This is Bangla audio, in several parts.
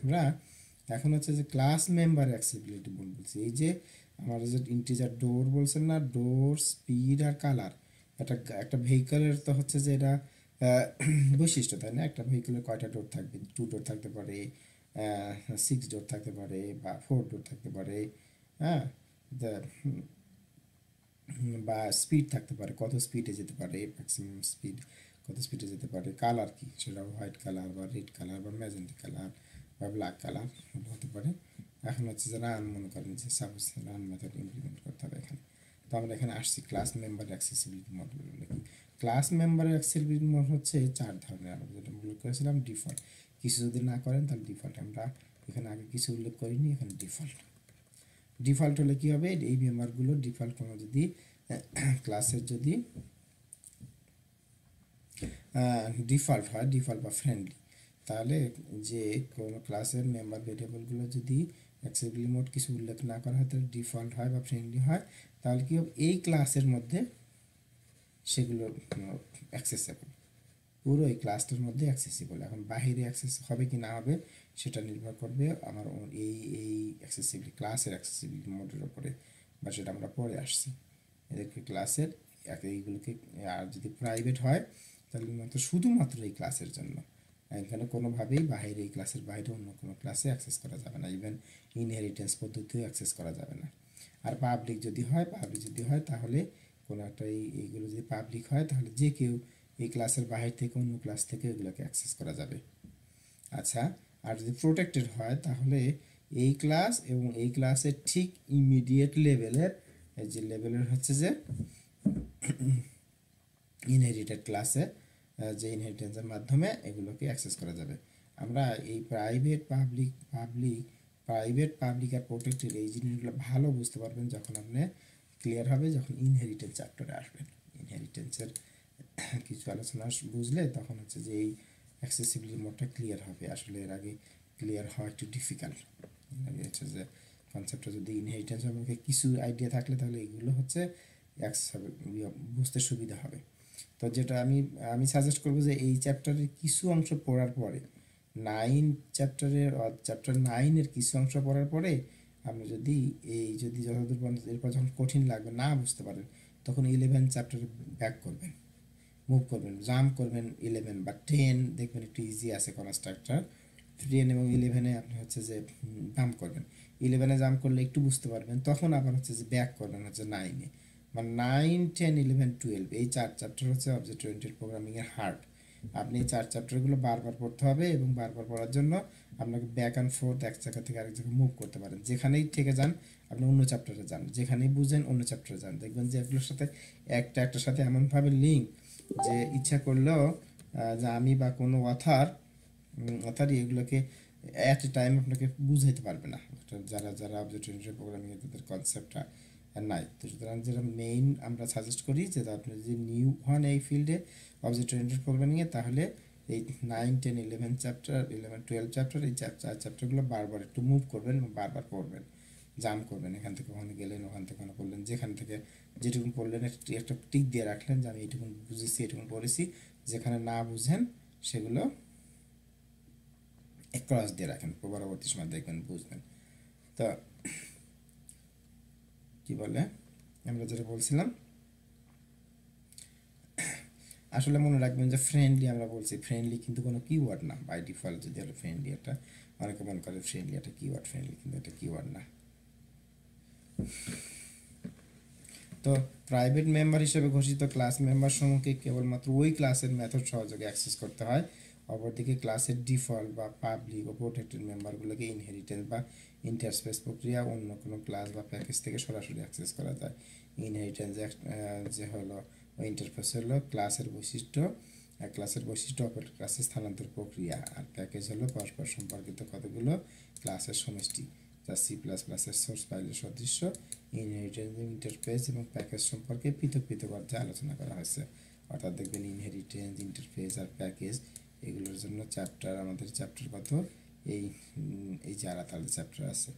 আমরা এখন হচ্ছে যে ক্লাস মেম্বার অ্যাক্সেসিবিলিটি বলছি। এই যে আমার যে ইন্টিজার ডোর বলছেন না, ডোর, স্পিড আর কালার, একটা ভেহিকলের তো হচ্ছে যে এটা বৈশিষ্ট্য, তাই না? একটা ভেহিকলের কয়টা ডোর থাকবে, 2 ডোর থাকতে পারে, 6 ডোর থাকতে পারে, বা 4 ডোর থাকতে পারে, হ্যাঁ, বা স্পিড থাকতে পারে, কত স্পিডে যেতে পারে, ম্যাক্সিমাম স্পিড কত স্পিডে যেতে পারে, কালার কি, সেটা হোয়াইট কালার বা রেড কালার বা ম্যাজেন্টা কালার বা ব্ল্যাক কালার হতে পারে। এখন হচ্ছে যে রান, মনে করেন যে সাপোজ রান মেথড ইমপ্লিমেন্ট করতে হবে এখানে। তো আমরা এখানে আসছি ক্লাস মেম্বার অ্যাক্সেসিবিলিটি মডেল লিখি। ক্লাস মেম্বার অ্যাক্সেসিবিলিটি মড হচ্ছে 4 ধরনের। আমরা যেটা উল্লেখ করেছিলাম ডিফল্ট, কিছু যদি না করেন তাহলে ডিফল্ট। আমরা এখানে আগে কিছু উল্লেখ করিনি, এখানে ডিফল্ট। ডিফল্ট হলে কী হবে, এই মেম্বারগুলো ডিফল্ট কোনো যদি ক্লাসের যদি ডিফল্ট হয়, ডিফল্ট বা ফ্রেন্ডলি, তাহলে যে কোনো ক্লাসের মেম্বার ভেরিয়েবলগুলো যদি অ্যাক্সেসিবিলিটি মোড কিছু উল্লেখ না করা হয়, তাহলে ডিফল্ট হয় বা ফ্রেন্ডলি হয়, তাহলে কী হবে, এই ক্লাসের মধ্যে সেগুলো অ্যাক্সেসেবল, পুরো এই ক্লাসটার মধ্যে অ্যাক্সেসিবল। এখন বাহিরে অ্যাক্সেস হবে কি না হবে সেটা নির্ভর করবে আমার এই অ্যাক্সেসিবিলিটি, ক্লাসের অ্যাক্সেসিবিলিটি মোডের উপরে, বা সেটা আমরা পরে আসছি। এদেরকে ক্লাসের এইগুলোকে, আর যদি প্রাইভেট হয় তাহলে মাত্র শুধুমাত্র এই ক্লাসের জন্য, এখানে কোনোভাবেই বাইরে, এই ক্লাসের বাইরে অন্য কোনো ক্লাসে অ্যাক্সেস করা যাবে না, ইভেন ইনহেরিটেন্স পদ্ধতিও অ্যাক্সেস করা যাবে না। আর পাবলিক যদি হয় তাহলে কোনো একটা এইগুলো যদি পাবলিক হয় তাহলে যে কেউ এই ক্লাসের বাইরে থেকে অন্য ক্লাস থেকে এগুলোকে অ্যাক্সেস করা যাবে। আচ্ছা, আর যদি প্রোটেক্টেড হয় তাহলে এই ক্লাস এবং এই ক্লাসের ঠিক ইমিডিয়েট লেভেলের, এই যে লেভেলের হচ্ছে যে ইনহেরিটেড ক্লাসে যে ইনহেরিটেন্সের মাধ্যমে এগুলোকে অ্যাক্সেস করা যাবে। আমরা এই প্রাইভেট পাবলিক আর প্রোটেক্টেড এই জিনিসগুলো ভালো বুঝতে পারবেন যখন আপনি ক্লিয়ার হবে, যখন ইনহেরিটেন্স চ্যাপ্টারে আসবেন। ইনহেরিটেন্সের কিছু আলোচনা বুঝলে তখন হচ্ছে যে এই অ্যাক্সেসিবিলিটি মোডটা ক্লিয়ার হবে। আসলে এর আগে ক্লিয়ার হওয়া একটু ডিফিকাল্ট। হচ্ছে যে কনসেপ্টটা যদি ইনহেরিটেন্স সম্পর্কে কিছু আইডিয়া থাকলে তাহলে এগুলো হচ্ছে বুঝতে সুবিধা হবে। তো যেটা আমি সাজেস্ট করবো যে এই চ্যাপ্টারের কিছু অংশ পড়ার পরে, চ্যাপ্টার 9-এর কিছু অংশ পড়ার পরে আপনি যদি যতদূর পর্যন্ত এরপর যখন কঠিন লাগবে, না বুঝতে পারেন, তখন 11 চ্যাপ্টারে ব্যাক করবেন, মুভ করবেন, জাম্প করবেন 11 বা 10, দেখবেন একটু ইজি আছে কনস্ট্রাক্টর। 10 এবং 11-এ আপনি হচ্ছে যে জাম্প করবেন, 11-এ জাম্প করলে একটু বুঝতে পারবেন, তখন আবার হচ্ছে যে ব্যাক করবেন হচ্ছে 9-এ। মানে 9, 10, 11, 12 এই 4 চ্যাপ্টার হচ্ছে অবজেক্ট ওরিয়েন্টেড প্রোগ্রামিংয়ের হার্ট। আপনি এই 4 চ্যাপ্টারগুলো বারবার পড়তে হবে, এবং বারবার পড়ার জন্য আপনাকে ব্যাক অ্যান্ড ফোর্থ এক জায়গা থেকে আরেক জায়গায় মুভ করতে পারেন। যেখানেই থেকে যান আপনি অন্য চ্যাপ্টারে যান, যেখানেই বুঝেন অন্য চ্যাপ্টারে যান, দেখবেন যে এগুলোর সাথে একটার সাথে এমনভাবে লিঙ্ক যে ইচ্ছা করলেও যে আমি বা কোনো অথারই এগুলোকে অ্যাট এ টাইম আপনাকে বুঝাইতে পারবে না, যারা অবজেক্ট ওরিয়েন্টেড প্রোগ্রামিংয়ে তাদের কনসেপ্টটা নাই। তো সুতরাং যেটা মেইন আমরা সাজেস্ট করি যে আপনি যদি নিউ হন এই ফিল্ডে অবজেক্ট ওরিয়েন্টেড প্রোগ্রামিংয়ে, তাহলে এই 9, 10, 11 চ্যাপ্টার, 11, 12 চ্যাপ্টার, এই চ্যাপ্টারগুলো বারবার একটু মুভ করবেন এবং বারবার পড়বেন, জাম্প করবেন, এখান থেকে ওখানে গেলেন, ওখান থেকে ওখানে পড়লেন, যেখান থেকে যেটুকুন পড়লেন একটা টিক দিয়ে রাখলেন যে আমি এইটুকুন বুঝেছি, এটুকুন পড়েছি। যেখানে না বুঝেন সেগুলো ক্রস দিয়ে রাখেন, পরবর্তী সময় দেখবেন বুঝবেন। তো কি বলে আমরা যেটা বলছিলাম, আসলে মনে রাখবেন যে ফ্রেন্ডলি আমরা বলছি, ফ্রেন্ডলি কিন্তু কোনো কিওয়ার্ড না। বাই ডিফল্ট যদি হলো ফ্রেন্ডলি, একটা অনেকে মনে করে ফ্রেন্ডলি একটা কিওয়ার্ড, ফ্রেন্ডলি কিন্তু একটা কিওয়ার্ড না। তো প্রাইভেট মেম্বার হিসেবে ঘোষিত ক্লাস মেম্বার সমূহকে কেবলমাত্র ওই ক্লাসের মেথড সহযোগে অ্যাক্সেস করতে হয়। অপরদিকে ক্লাসের ডিফল্ট বা পাবলিক ও প্রোটেক্টেড মেম্বারগুলোকে ইনহেরিটেন্স বা ইন্টারস্পেস প্রক্রিয়া অন্য কোনো ক্লাস বা প্যাকেজ থেকে সরাসরি অ্যাক্সেস করা যায়। ইনহেরিটেন্স যে হলো ইন্টারফেস হলো ক্লাসের বৈশিষ্ট্য, এক ক্লাসের বৈশিষ্ট্য অপর ক্লাসে স্থানান্তর প্রক্রিয়া, আর প্যাকেজ হলো পরস্পর সম্পর্কিত কতগুলো ক্লাসের সমষ্টি, যা C++-এর সোর্স ফাইলের সদৃশ্য। ইনহেরিটেন্স, ইন্টারফেস এবং প্যাকেজ সম্পর্কে পৃথক পৃথক অধ্যায়ে আলোচনা করা হয়েছে। অর্থাৎ দেখবেন ইনহেরিটেন্স, ইন্টারফেস আর প্যাকেজ এগুলোর জন্য চ্যাপ্টার, আমাদের চ্যাপ্টার কত, এই যে আলাদা চ্যাপ্টার আছে,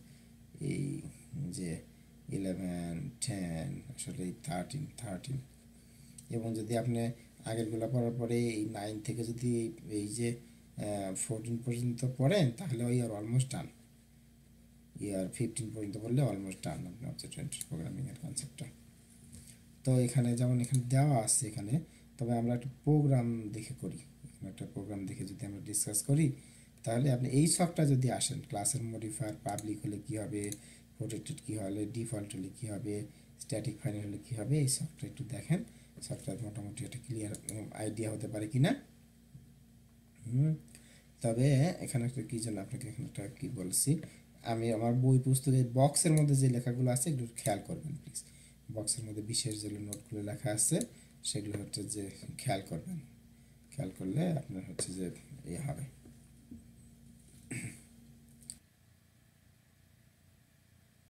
এই যে 11, 10, আসলে এই 13, এবং যদি আপনি আগেরগুলো পড়ার পরে এই 9 থেকে যদি এই যে 14 পর্যন্ত পড়েন তাহলে ইউ আর অলমোস্ট ডান, ইয়ার 15 পর্যন্ত পড়লে অলমোস্ট ডান আপনি অবজেক্ট ওরিয়েন্টেড প্রোগ্রামিংয়ের কনসেপ্টটা। তো এখানে যেমন এখানে দেওয়া আছে এখানে, তবে আমরা একটা প্রোগ্রাম দেখে করি, এখানে একটা প্রোগ্রাম দেখে যদি আমরা ডিসকাস করি তাহলে আপনি এই সবটা যদি আসেন, ক্লাসের মডিফায়ার পাবলিক হলে কী হবে, প্রোটেক্টেড কী হলে, ডিফল্ট হলে কী হবে, স্ট্যাটিক ফাইনাল হলে কী হবে, এই সবটা একটু দেখেন, সবটা মোটামুটি একটা ক্লিয়ার আইডিয়া হতে পারে কি না। তবে এখানে একটা কী জন্য আপনাকে এখানে একটা কী বলছি, আমি আমার বই পুস্তকের বক্সের মধ্যে যে লেখাগুলো আছে একটু খেয়াল করবেন প্লিজ, বক্সের মধ্যে বিশেষ যে নোটগুলো লেখা আছে সেগুলো হচ্ছে যে খেয়াল করবেন, খেয়াল করলে আপনার হচ্ছে যে ইয়ে হবে।